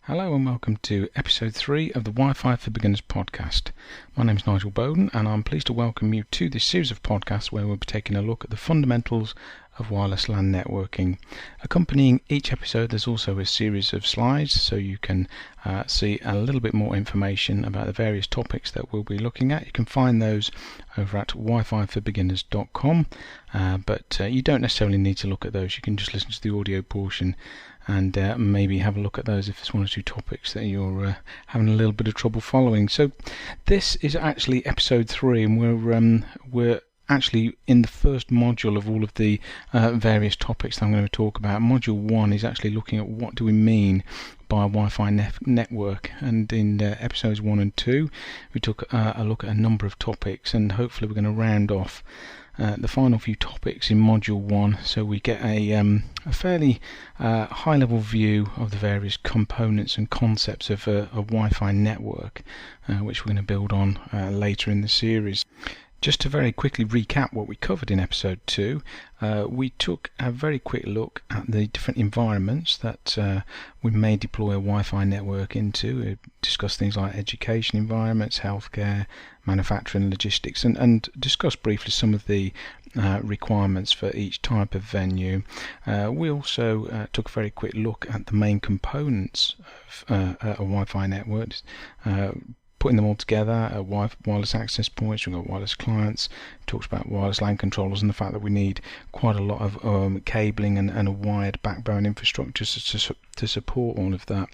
Hello and welcome to episode 3 of the Wi-Fi for Beginners podcast. My name is Nigel Bowden and I'm pleased to welcome you to this series of podcasts where we'll be taking a look at the fundamentals of wireless LAN networking. Accompanying each episode there's also a series of slides so you can see a little bit more information about the various topics that we'll be looking at. You can find those over at wififorbeginners.com, but you don't necessarily need to look at those. You can just listen to the audio portion and maybe have a look at those if there's one or two topics that you're having a little bit of trouble following. So this is actually episode 3 and we're actually in the first module of all of the various topics that I'm going to talk about. Module 1 is actually looking at what do we mean by a Wi-Fi network, and in episodes 1 and 2 we took a look at a number of topics, and hopefully we're going to round off the final few topics in module 1 so we get a fairly high level view of the various components and concepts of a Wi-Fi network, which we're going to build on later in the series. Just to very quickly recap what we covered in episode 2, we took a very quick look at the different environments that we may deploy a Wi-Fi network into. We discussed things like education environments, healthcare, manufacturing, logistics, and discussed briefly some of the requirements for each type of venue. We also took a very quick look at the main components of a Wi-Fi network, putting them all together, wireless access points, we've got wireless clients, talks about wireless LAN controllers and the fact that we need quite a lot of cabling and a wired backbone infrastructure to support all of that.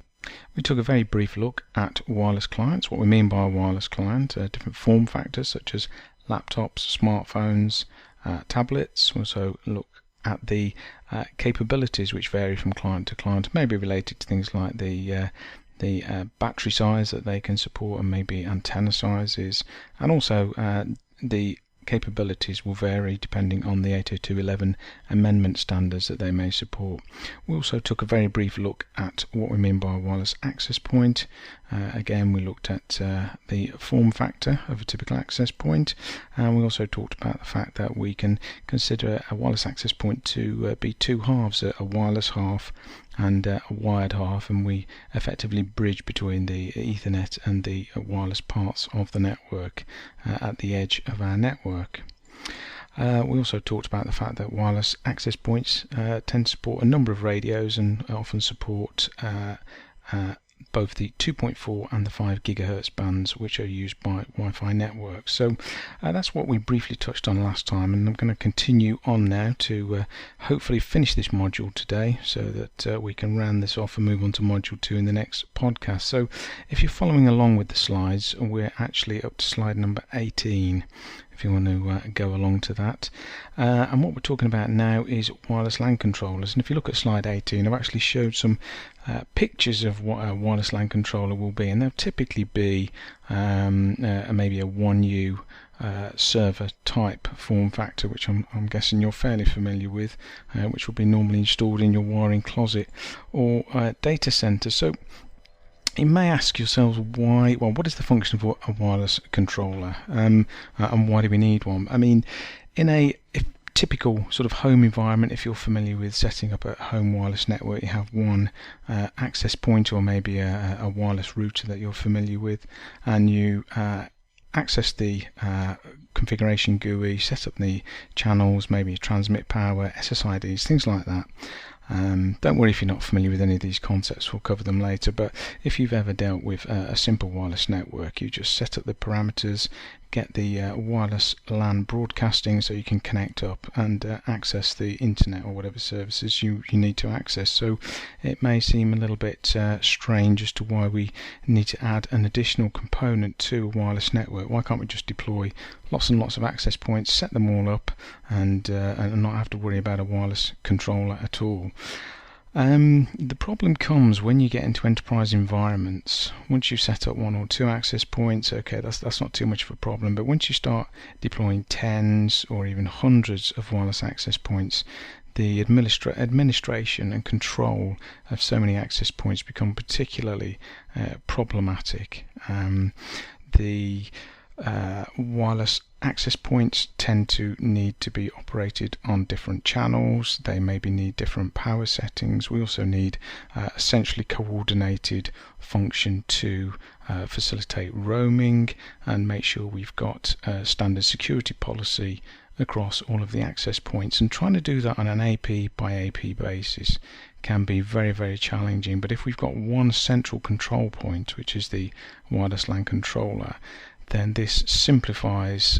We took a very brief look at wireless clients, what we mean by a wireless client, different form factors such as laptops, smartphones, tablets. Also look at the capabilities which vary from client to client, maybe related to things like the battery size that they can support and maybe antenna sizes, and also the capabilities will vary depending on the 802.11 amendment standards that they may support. We also took a very brief look at what we mean by a wireless access point. Again, we looked at the form factor of a typical access point, and we also talked about the fact that we can consider a wireless access point to be two halves, a wireless half and a wired half, and we effectively bridge between the Ethernet and the wireless parts of the network at the edge of our network. We also talked about the fact that wireless access points tend to support a number of radios and often support both the 2.4 and the 5 gigahertz bands which are used by Wi-Fi networks. So that's what we briefly touched on last time, and I'm going to continue on now to hopefully finish this module today so that we can round this off and move on to module 2 in the next podcast. So if you're following along with the slides, we're actually up to slide number 18 if you want to go along to that. And what we're talking about now is wireless LAN controllers, and if you look at slide 18, I've actually showed some pictures of what a wireless LAN controller will be, and they'll typically be maybe a 1U server type form factor, which I'm guessing you're fairly familiar with, which will be normally installed in your wiring closet or data center. So you may ask yourselves why. Well, what is the function of a wireless controller, and why do we need one? I mean, in a typical sort of home environment, if you're familiar with setting up a home wireless network, you have one access point or maybe a wireless router that you're familiar with, and you access the configuration GUI, set up the channels, maybe transmit power, SSIDs, things like that. Don't worry if you're not familiar with any of these concepts, we'll cover them later, but if you've ever dealt with a simple wireless network, you just set up the parameters, get the wireless LAN broadcasting so you can connect up and access the internet or whatever services you need to access. So it may seem a little bit strange as to why we need to add an additional component to a wireless network. Why can't we just deploy lots and lots of access points, set them all up, and not have to worry about a wireless controller at all? The problem comes when you get into enterprise environments. Once you've set up 1 or 2 access points, okay, that's not too much of a problem, but once you start deploying tens or even hundreds of wireless access points, the administration and control of so many access points become particularly problematic. The Wireless access points tend to need to be operated on different channels. They maybe need different power settings. We also need a centrally coordinated function to facilitate roaming and make sure we've got a standard security policy across all of the access points, and trying to do that on an AP by AP basis can be very, very challenging. But if we've got one central control point, which is the wireless LAN controller, then this simplifies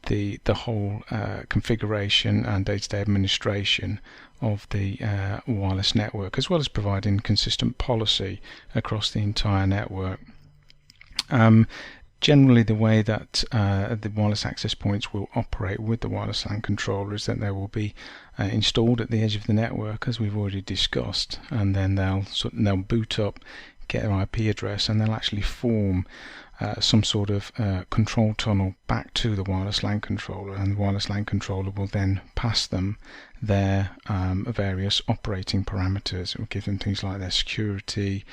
the whole configuration and day-to-day administration of the wireless network, as well as providing consistent policy across the entire network. Generally, the way that the wireless access points will operate with the wireless LAN controller is that they will be installed at the edge of the network, as we've already discussed, and then they'll boot up, get their IP address, and they'll actually form some sort of control tunnel back to the wireless LAN controller, and the wireless LAN controller will then pass them their various operating parameters. It will give them things like their security,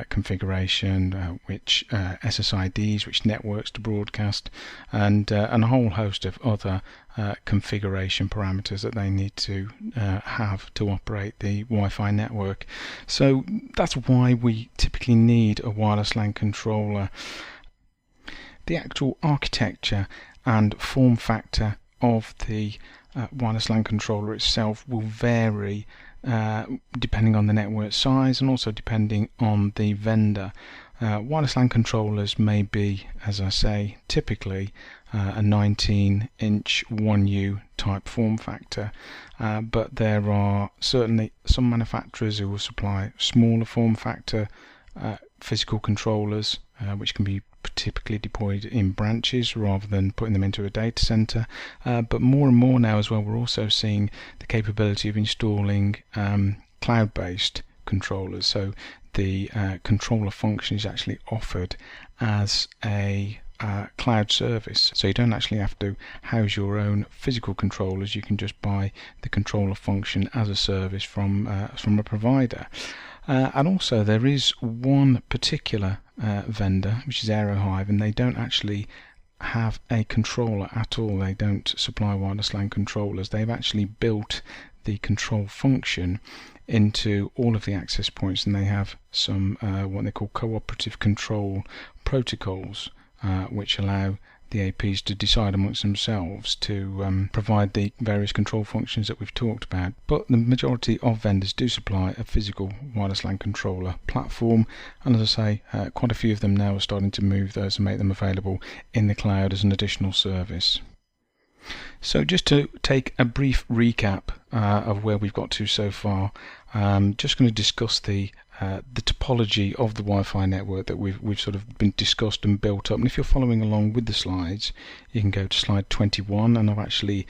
configuration, which SSIDs, which networks to broadcast, and a whole host of other configuration parameters that they need to have to operate the Wi-Fi network. So that's why we typically need a wireless LAN controller. The actual architecture and form factor of the wireless LAN controller itself will vary depending on the network size and also depending on the vendor. Wireless LAN controllers may be, as I say, typically a 19-inch 1U type form factor, but there are certainly some manufacturers who will supply smaller form factor physical controllers, which can be typically deployed in branches rather than putting them into a data center. But more and more now as well, we're also seeing the capability of installing cloud-based controllers. So the controller function is actually offered as a cloud service, so you don't actually have to house your own physical controllers. You can just buy the controller function as a service from a provider. And also there is one particular vendor, which is Aerohive, and they don't actually have a controller at all. They don't supply wireless LAN controllers. They've actually built the control function into all of the access points, and they have some what they call cooperative control protocols, which allow the APs to decide amongst themselves to provide the various control functions that we've talked about. But the majority of vendors do supply a physical wireless LAN controller platform, and as I say, quite a few of them now are starting to move those and make them available in the cloud as an additional service. So just to take a brief recap of where we've got to so far, just going to discuss the topology of the Wi-Fi network that we've sort of been discussed and built up. And if you're following along with the slides, you can go to slide 21, and I've actually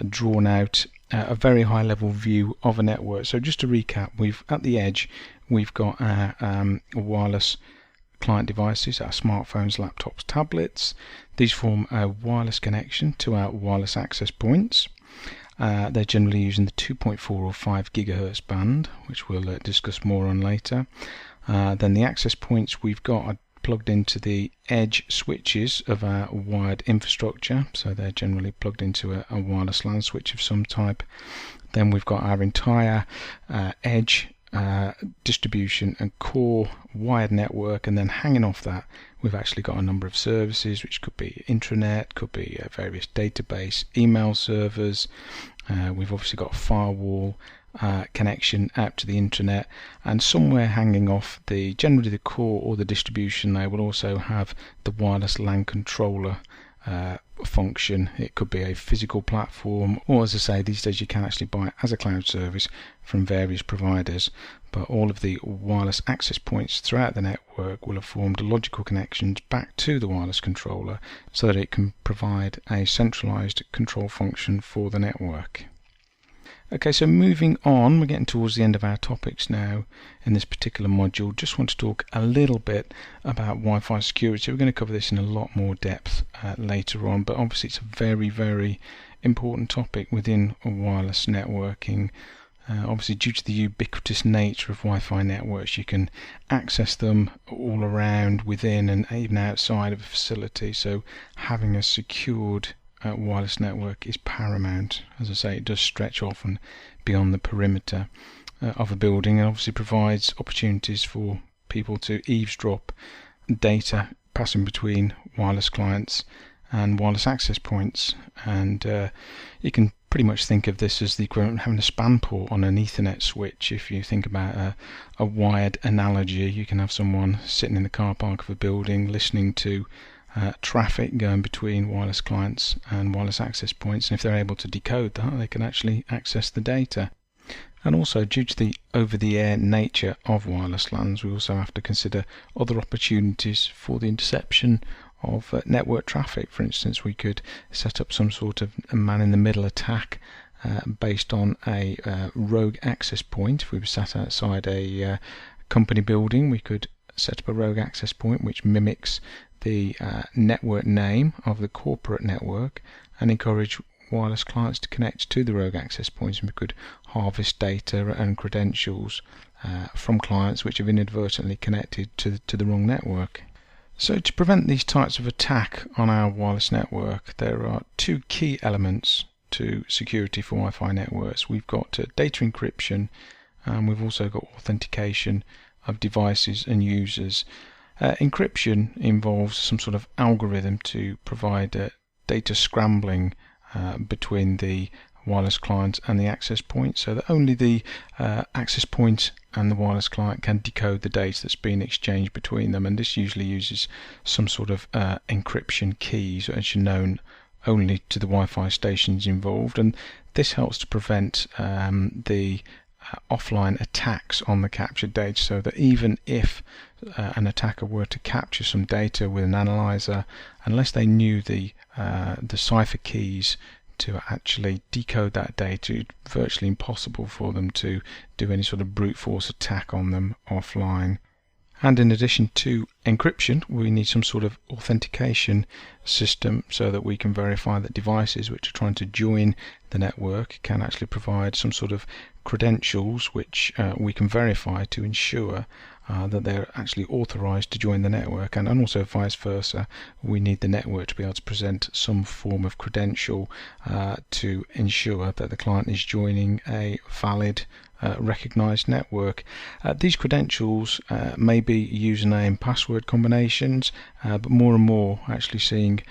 drawn out a very high level view of a network. So just to recap, at the edge we've got our wireless client devices, our smartphones, laptops, tablets. These form a wireless connection to our wireless access points. They're generally using the 2.4 or 5 gigahertz band, which we'll discuss more on later. Then the access points we've got are plugged into the edge switches of our wired infrastructure, so they're generally plugged into a wireless LAN switch of some type. Then we've got our entire edge distribution and core wired network, and then hanging off that we've actually got a number of services, which could be intranet, could be various database email servers. We've obviously got a firewall connection out to the internet, and somewhere hanging off generally the core or the distribution layer will also have the wireless LAN controller function. It could be a physical platform, or as I say, these days you can actually buy it as a cloud service from various providers. But all of the wireless access points throughout the network will have formed logical connections back to the wireless controller so that it can provide a centralized control function for the network. Okay, so moving on, we're getting towards the end of our topics now in this particular module. Just want to talk a little bit about Wi-Fi security. We're going to cover this in a lot more depth later on, but obviously it's a very, very important topic within wireless networking Obviously, due to the ubiquitous nature of Wi-Fi networks, you can access them all around, within and even outside of a facility. So having a secured wireless network is paramount. As I say, it does stretch often beyond the perimeter of a building, and obviously provides opportunities for people to eavesdrop data passing between wireless clients and wireless access points. And you can pretty much think of this as the equivalent of having a span port on an Ethernet switch. If you think about a wired analogy, you can have someone sitting in the car park of a building listening to traffic going between wireless clients and wireless access points, and if they're able to decode that, they can actually access the data. And also, due to the over-the-air nature of wireless LANs, we also have to consider other opportunities for the interception of network traffic. For instance, we could set up some sort of a man-in-the-middle attack based on a rogue access point. If we were sat outside a company building, we could set up a rogue access point which mimics the network name of the corporate network and encourage wireless clients to connect to the rogue access points, and we could harvest data and credentials from clients which have inadvertently connected to the wrong network. So to prevent these types of attack on our wireless network, there are two key elements to security for Wi-Fi networks. We've got data encryption, and we've also got authentication of devices and users. Encryption involves some sort of algorithm to provide data scrambling between the wireless client and the access point, so that only the access point and the wireless client can decode the data that's been exchanged between them. And this usually uses some sort of encryption keys, which are known only to the Wi-Fi stations involved, and this helps to prevent the offline attacks on the captured data, so that even if an attacker were to capture some data with an analyzer, unless they knew the cipher keys to actually decode that data, it's virtually impossible for them to do any sort of brute force attack on them offline. And in addition to encryption, we need some sort of authentication system so that we can verify that devices which are trying to join the network can actually provide some sort of credentials which we can verify to ensure that they're actually authorized to join the network, and also vice versa. We need the network to be able to present some form of credential to ensure that the client is joining a valid recognized network. These credentials may be username password combinations, but more and more actually seeing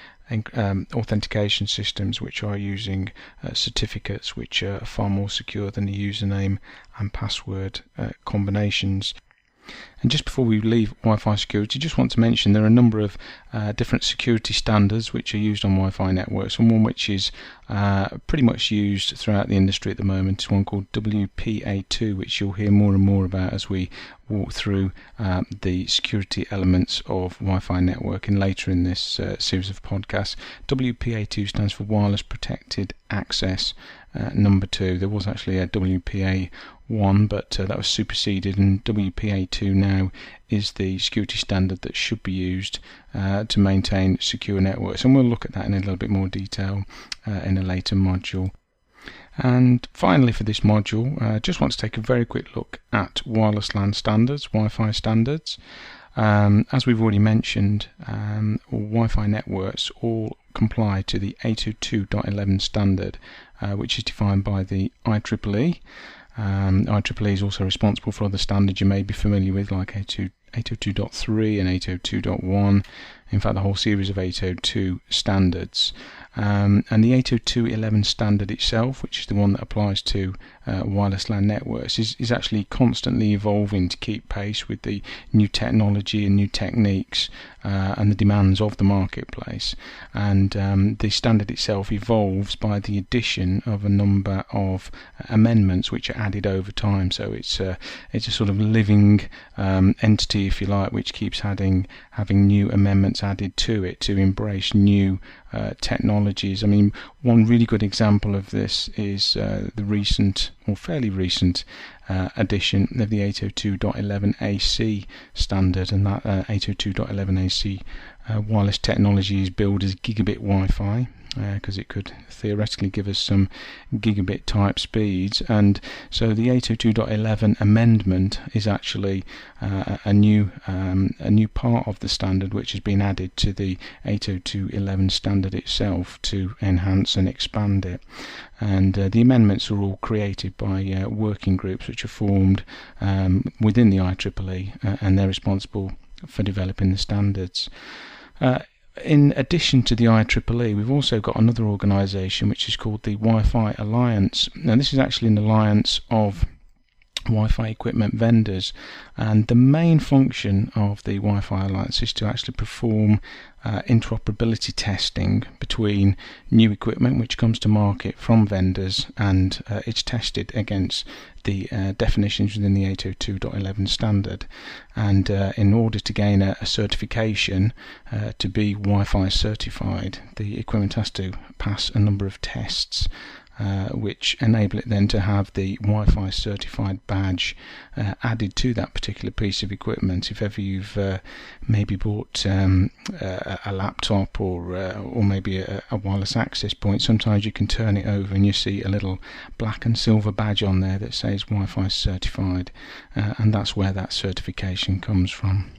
authentication systems which are using certificates which are far more secure than the username and password combinations. And just before we leave Wi-Fi security, just want to mention there are a number of different security standards which are used on Wi-Fi networks, and one which is pretty much used throughout the industry at the moment is one called WPA2, which you'll hear more and more about as we walk through the security elements of Wi-Fi networking later in this series of podcasts. WPA2 stands for Wireless Protected Access number 2. There was actually a WPA1, but that was superseded, and WPA2 now is the security standard that should be used to maintain secure networks, and we'll look at that in a little bit more detail in a later module. And finally, for this module, I just want to take a very quick look at wireless LAN standards, Wi-Fi standards. As we've already mentioned, Wi-Fi networks all comply to the 802.11 standard, which is defined by the IEEE. IEEE is also responsible for other standards you may be familiar with, like 802.3 and 802.1. In fact, the whole series of 802 standards. And the 802.11 standard itself, which is the one that applies to wireless LAN networks, is actually constantly evolving to keep pace with the new technology and new techniques and the demands of the marketplace. And the standard itself evolves by the addition of a number of amendments which are added over time. So it's a sort of living entity, if you like, which keeps having new amendments added to it to embrace new technologies. I mean, one really good example of this is the recent, or fairly recent, addition of the 802.11ac standard, and that 802.11ac wireless technology is billed as gigabit Wi-Fi, because it could theoretically give us some gigabit type speeds. And so the 802.11 amendment is actually a new part of the standard, which has been added to the 802.11 standard itself to enhance and expand it. And the amendments are all created by working groups which are formed within the IEEE, and they're responsible for developing the standards. In addition to the IEEE, we've also got another organisation which is called the WiFi Alliance. Now, this is actually an alliance of Wi-Fi equipment vendors, and the main function of the Wi-Fi Alliance is to actually perform interoperability testing between new equipment which comes to market from vendors, and it's tested against the definitions within the 802.11 standard. And in order to gain a certification to be Wi-Fi certified, the equipment has to pass a number of tests which enable it then to have the Wi-Fi certified badge added to that particular piece of equipment. If ever you've maybe bought a laptop or maybe a wireless access point, sometimes you can turn it over and you see a little black and silver badge on there that says Wi-Fi certified, and that's where that certification comes from.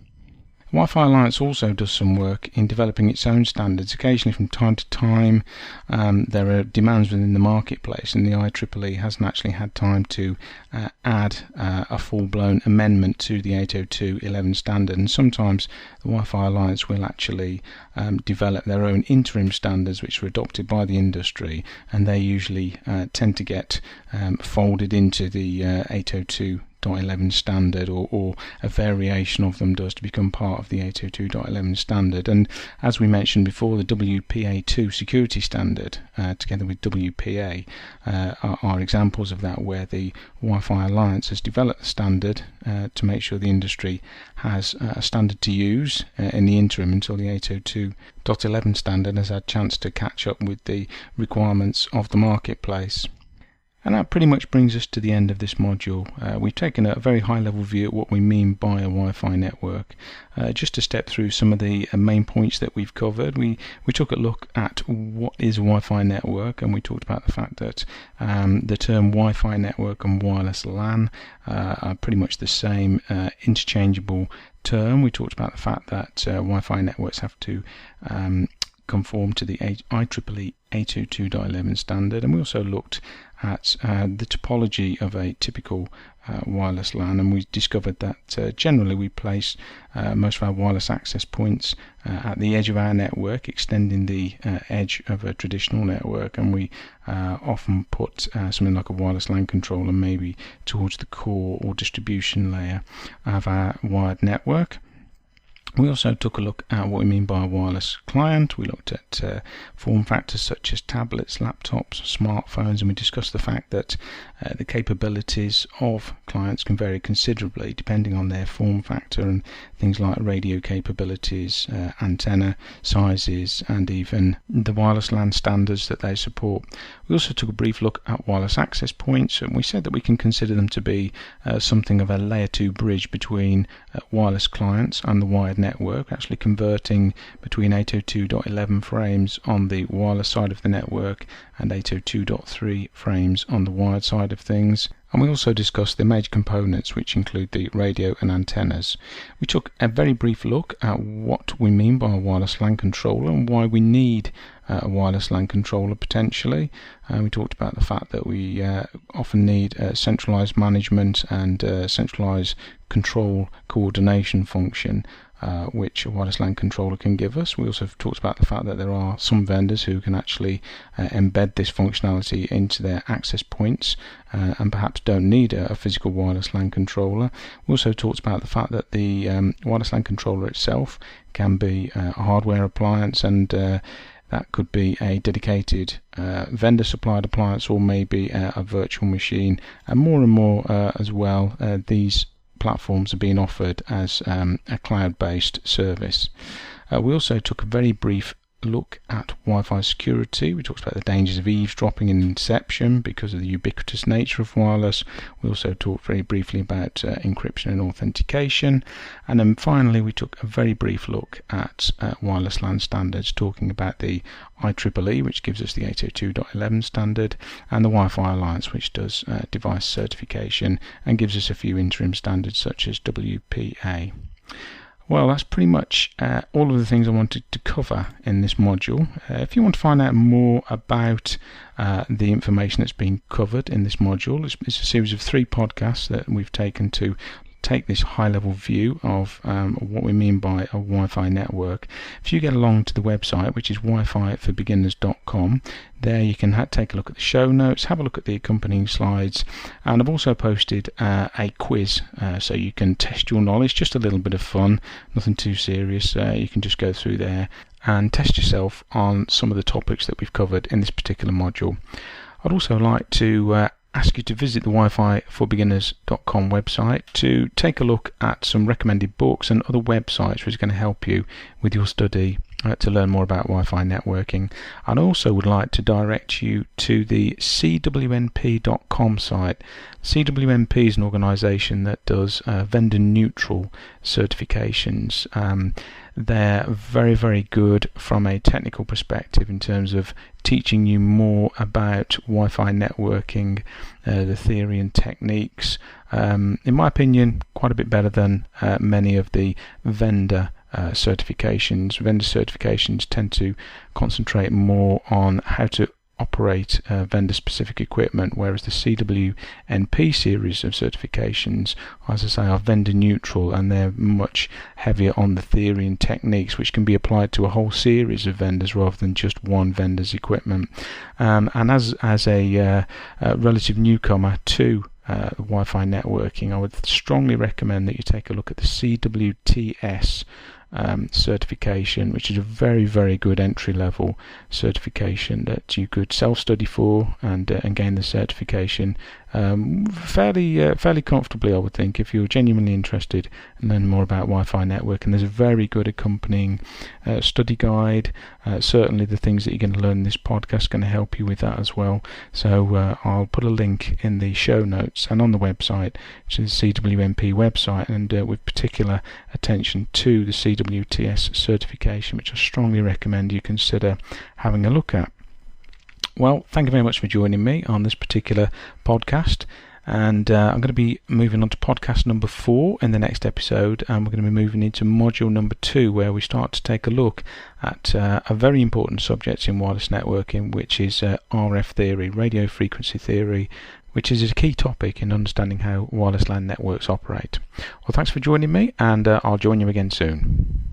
Wi-Fi Alliance also does some work in developing its own standards. Occasionally, from time to time, there are demands within the marketplace, and the IEEE hasn't actually had time to add a full-blown amendment to the 802.11 standard. And sometimes the Wi-Fi Alliance will actually develop their own interim standards, which are adopted by the industry, and they usually tend to get folded into the 802.11 standard, or a variation of them does to become part of the 802.11 standard. And as we mentioned before, the WPA2 security standard together with WPA are examples of that, where the Wi-Fi Alliance has developed the standard to make sure the industry has a standard to use in the interim until the 802.11 standard has had a chance to catch up with the requirements of the marketplace. And that pretty much brings us to the end of this module. We've taken a very high level view at what we mean by a Wi-Fi network. Just to step through some of the main points that we've covered, we took a look at what is a Wi-Fi network, and we talked about the fact that the term Wi-Fi network and wireless LAN are pretty much the same interchangeable term. We talked about the fact that Wi-Fi networks have to conform to the IEEE 802.11 standard, and we also looked at the topology of a typical wireless LAN, and we discovered that generally we place most of our wireless access points at the edge of our network, extending the edge of a traditional network, and we often put something like a wireless LAN controller maybe towards the core or distribution layer of our wired network. We also took a look at what we mean by a wireless client. We looked at form factors such as tablets, laptops, smartphones, and we discussed the fact that the capabilities of clients can vary considerably depending on their form factor, and things like radio capabilities, antenna sizes, and even the wireless LAN standards that they support. We also took a brief look at wireless access points, and we said that we can consider them to be something of a layer 2 bridge between wireless clients and the wired network, actually converting between 802.11 frames on the wireless side of the network and 802.3 frames on the wired side of things. And we also discussed the major components, which include the radio and antennas. We took a very brief look at what we mean by a wireless LAN controller and why we need a wireless LAN controller potentially. We talked about the fact that we often need centralized management and centralized control coordination function, which a wireless LAN controller can give us. We also talked about the fact that there are some vendors who can actually embed this functionality into their access points and perhaps don't need a physical wireless LAN controller. We also talked about the fact that the wireless LAN controller itself can be a hardware appliance, and that could be a dedicated vendor supplied appliance, or maybe a virtual machine, and more as well these platforms are being offered as a cloud-based service. We also took a very brief look at Wi-Fi security. We talked about the dangers of eavesdropping and inception because of the ubiquitous nature of wireless. We also talked very briefly about encryption and authentication. And then finally we took a very brief look at wireless LAN standards, talking about the IEEE, which gives us the 802.11 standard, and the Wi-Fi Alliance, which does device certification and gives us a few interim standards such as WPA. Well, that's pretty much all of the things I wanted to cover in this module. If you want to find out more about the information that's been covered in this module, it's a series of 3 podcasts that we've taken to take this high-level view of what we mean by a Wi-Fi network. If you get along to the website, which is wififorbeginners.com, there you can take a look at the show notes, have a look at the accompanying slides, and I've also posted a quiz so you can test your knowledge. Just a little bit of fun, nothing too serious. You can just go through there and test yourself on some of the topics that we've covered in this particular module. I'd also like to ask you to visit the wififorbeginners.com website to take a look at some recommended books and other websites which are going to help you with your study to learn more about Wi-Fi networking. And I also would like to direct you to the cwnp.com site. CWNP is an organisation that does vendor neutral certifications. They're very, very good from a technical perspective in terms of teaching you more about Wi-Fi networking, the theory and techniques. In my opinion, quite a bit better than many of the vendor certifications. Vendor certifications tend to concentrate more on how to operate vendor-specific equipment, whereas the CWNP series of certifications, as I say, are vendor neutral, and they're much heavier on the theory and techniques which can be applied to a whole series of vendors rather than just one vendor's equipment. And as a relative newcomer to Wi-Fi networking, I would strongly recommend that you take a look at the CWTS certification, which is a very, very good entry-level certification that you could self-study for and gain the certification fairly comfortably, I would think, if you're genuinely interested in learning more about Wi-Fi network. And there's a very good accompanying study guide. Certainly the things that you're going to learn in this podcast are going to help you with that as well. So I'll put a link in the show notes and on the website to the CWNP website, and with particular attention to the CWTS certification, which I strongly recommend you consider having a look at. Well, thank you very much for joining me on this particular podcast, and I'm going to be moving on to podcast number 4 in the next episode, and we're going to be moving into module number 2, where we start to take a look at a very important subject in wireless networking, which is RF theory, radio frequency theory, which is a key topic in understanding how wireless LAN networks operate. Well, thanks for joining me, and I'll join you again soon.